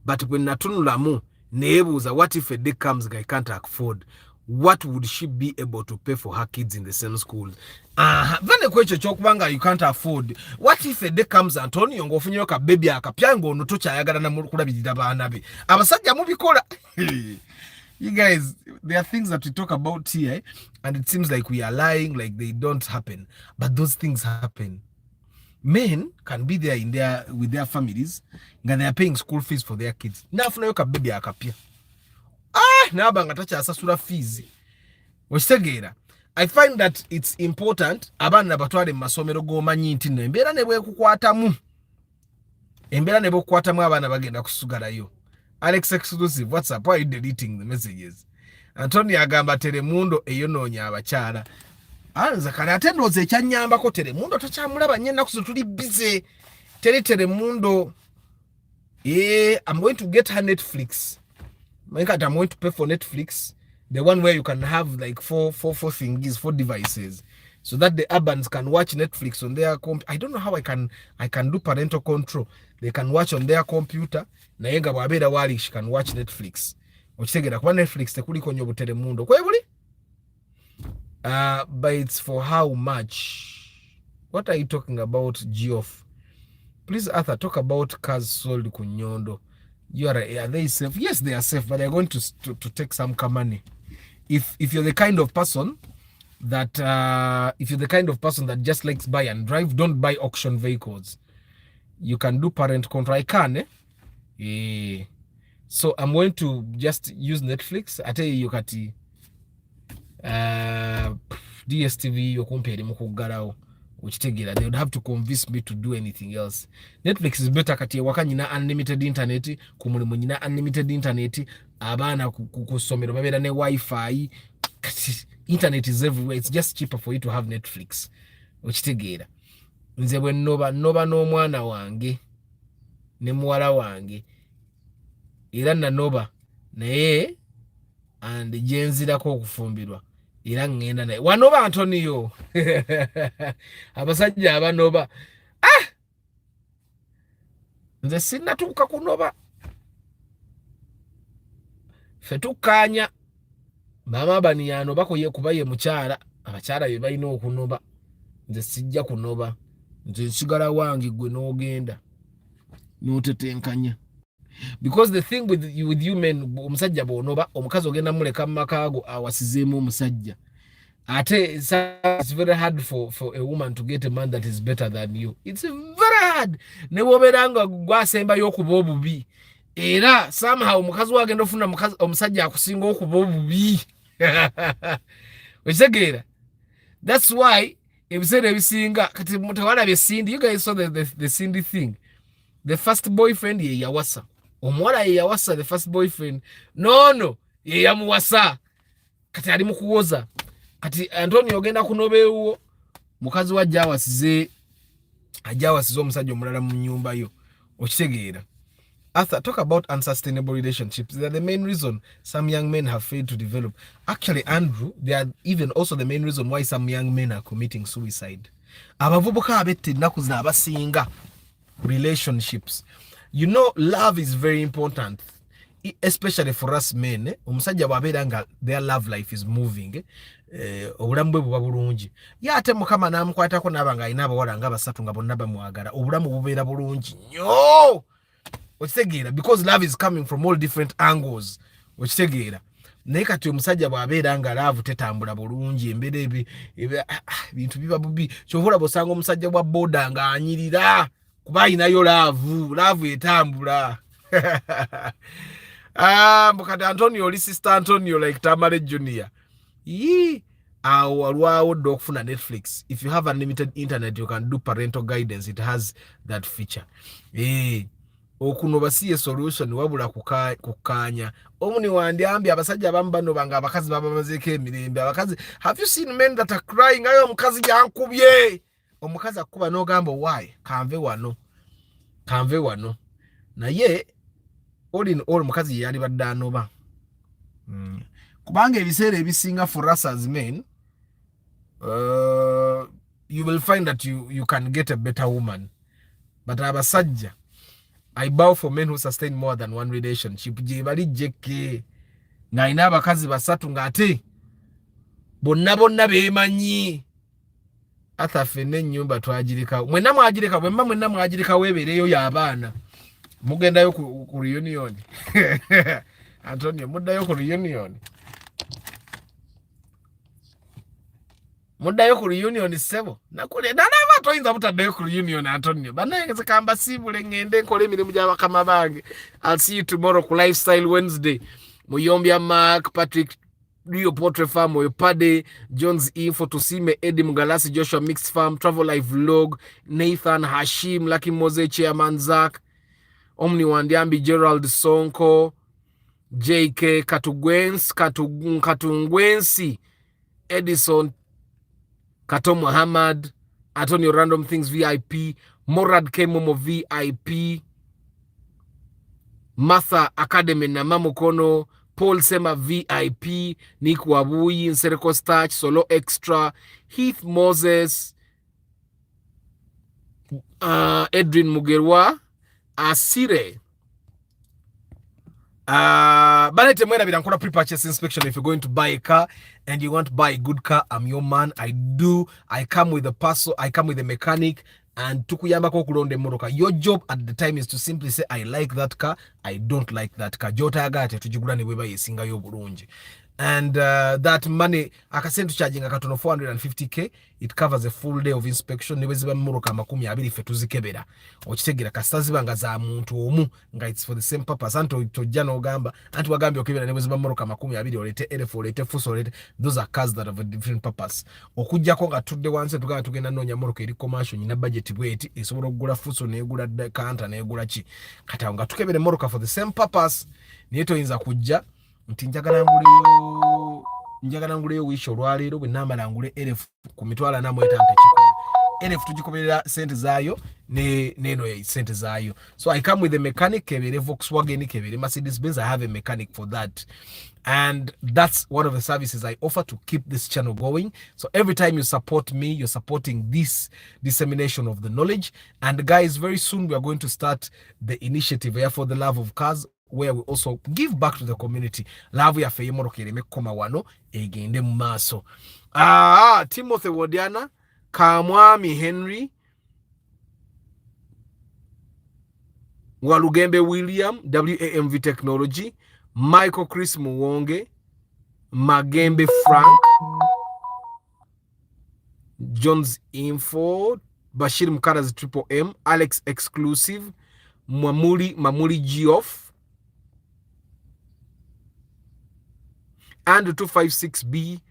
But when natunulamu nebuuza, what if a day comes I can't afford? What would she be able to pay for her kids in the same school? Vane kwecho chokubanga you can't afford. What if a day comes Antonio ngofunyo ka baby akapyango no tocha ayagala na kulabirira baana be. Abasajja mubikola. You guys, there are things that we talk about here, and it seems like we are lying, like they don't happen. But those things happen. Men can be there with their families, and they are paying school fees for their kids. Nafuna yoka baby akapia. Nabanga tacha asasura fees. Westegera. I find that it's important abana batwale masomero go manyi ntino embera ne bwe kukwatamu. Embera ne bwe kukwatamu abana bagenda kusugalayo. Alex exclusive, what's up? Why are you deleting the messages? Antonio agamba Telemundo eyonoonya abakyala. Anza kale ate ndowooza ekyanyambako Telemundo takyamulaba nnyo ennaku tuli busy. Telemundo. I'm going to get her Netflix. I'm going to pay for Netflix. The one where you can have like four thingies, 4 devices. So that the urbans can watch Netflix on their I don't know how I can do parental control. They can watch on their computer. Na yenga bwabera wali she can watch Netflix. Okitegera kwa Netflix tekuli konyo Telemundo. Kwa ebuli? But it's for how much? What are you talking about, Geoff? Please, Arthur, talk about cars sold kunyondo. Are they safe? Yes, they are safe, but they're going to take some money. If you're the kind of person that just likes buy and drive, don't buy auction vehicles. You can do parent control. I can, so I'm going to just use Netflix. I tell you, Kati, DSTV, you compare them with which they would have to convince me to do anything else. Netflix is better kati wakanyina unlimited internet, kumulimu nyina unlimited internet, abana kusomero babera ne Wi-Fi. Internet is everywhere. It's just cheaper for you to have Netflix. Which tegera. Nze bwe noba n'omwana wange ne muwala wange era nanoba naye and jenzirako okufumbirwa era ngenda naye wanoba Antonio. Abasajja abanoba nze sinatuuka kunoba fe tukkaanya mama baniyano bakoye kuba ye mukyala abakyala be balina okunoba nze sijja kunoba nze nsigala wange gwe n'ogenda n'otetenkanya. Because the thing with you men, omusajja bonoba omukazi ogenda muleka makago awasizeemu omusajja. Ate it's very hard for a woman to get a man that is better than you. It's very hard. Ne woberanga gwasemba yokuba obubi. Era somehow omukazi wagenda ofuna omusajja akusinga okuba obubi. Wekitegeera. That's why ebiseera ebisinga kati mutawala bye Cindy, you guys saw the Cindy thing. The first boyfriend ye yawasa. Omuwala ye yawasa the first boyfriend. No, ye yamuwasa. Kati ali mukuwoza. Kati Antonio ogenda kunoba ewuwo. Mukazi wa ajawasize omusajja omulala mu nyumba yo. Okitegeera. Arthur, talk about unsustainable relationships. They are the main reason some young men have failed to develop. Actually, Andrew, they are even also the main reason why some young men are committing suicide. Abavubuka abette ennaku zino abasinga relationships. You know, love is very important, especially for us men. Omusajja bw'abeera nga their love life is moving. Obulamu bwe buba bulungi. Ye ate Mukama n'amukwatako n'aba nga alina abawala nga basatu nga bonna bamwagala. Obulamu bubeera bulungi nnyo. Okitegeera, because love is coming from all different angles. Okitegeera. Naye kati omusajja bw'abeera nga love tetambula bulungi, embeera ebintu biba bubi. Kyovula bw'osanga omusajja bwa boda nga anyirira kuba ayinayo love etambula. Mukati Antonio oli sister Antonio like Tamale Junior. alwawo dde okufuna Netflix. If you have unlimited internet, you can do parental guidance. It has that feature. Okuno basiye solution wabula kukanya. Omuni wandyambye abasajja abamu bano banga abakazi babamazeeko emirembe. Abakazi, have you seen men that are crying? Ayo omukazi yankubye. Omukazi akuba n'ogamba why? Kanve wano. Naye all in all mukazi yali badde anoba. Kubanga ebiseera ebisinga for us as men, you will find that you can get a better woman. But abasajja, I bow for men who sustain more than one relationship. Je bali jeke nga ina abakazi basatu ngate bonna bemanyi ata fene nyumba twagirika mwenna mwagirika webereyo y'abaana mugendayo ku reunion. Antonio muddayo ku reunion. Mudayo ku reunion sebo nakule nalaba toyinza butaddayo ku reunion Antonio banayegeze kamba sibule ngende nkole emirimu gy'abakama bange. I'll see you tomorrow ku Lifestyle Wednesday. Muyombya Mark, Patrick Rio Poultry Farm, Oyopade, Jones Info, Tusime, Eddie Mugalasi, Joshua Mixed Farm, Travel Life Vlog, Nathan Hashim, Lucky Mose, Chairman Zach, Omni Wandiambi, Gerald Sonko, JK Katungwensi, Edison Kato Muhammad, Antonio Random Things VIP, Morad K Momo VIP, Martha Academy na Mamukono, Paul Sema VIP, Nick Wabui, Nsereko Starch, Solo Extra, Heath Moses, Edwin Mugerwa, Asire. Banete mwena bidankora pre-purchase inspection. If you're going to buy a car and you want to buy a good car, I'm your man. I come with a parcel, I come with a mechanic, and tukuyamba ko kulonde moroka. Your job at the time is to simply say, I like that car, I don't like that car. Jota agate tujigula ne weba yesinga yo bulungi. And that money akasente charging akatono 450k, it covers a full day of inspection. Nebeziba moroka 20 fe tuzikebera okitegera kasitazibanga za muntu omu nga it's for the same purpose. Anto tojja ogamba anti wagambye okebera nebeziba moroka 20 olete elef olete fuso olete, those are cars that have a different purpose. Okujjako nga tudde wansi tugenda tugenda nonya moroka eri commercial nyina budget bweti esobola okugula fuso negula kanta negula ki kata nga tukebere moroka for the same purpose. Niye toyinza kujja nti njagala nguleyo wisho olwaleero bwe namala ngule elef ku mitwala namweta ntekikola elef tugikomerera sente zaayo neno ya sente zaayo. So I come with a mechanic, kebere Volkswagen, kebere Mercedes Benz. I have a mechanic for that, and that's one of the services I offer to keep this channel going. So every time you support me, you're supporting this dissemination of the knowledge. And guys, very soon we are going to start the initiative here for the love of cars, where we also give back to the community. Love ya feye moroka ereme koma wano egende mu maaso. Timothy Wodiana, Kamwami Henry, Walugembe William, WAMV Technology, Michael Chris Muwonge, Magembe Frank, Jones Info, Bashir Mukara's Triple M, Alex Exclusive, Mamuli Geoff, and 256B,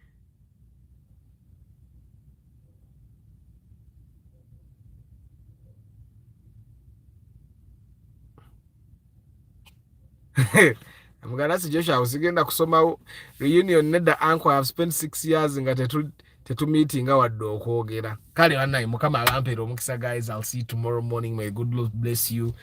Mugalasi Joshua usigenda kusoma reunion neda uncle. I have spent 6 years nga tetu meeting wadde okwogera. Kale wannaye mukama abampera omukisa guys. I'll see you tomorrow morning. May good Lord bless you.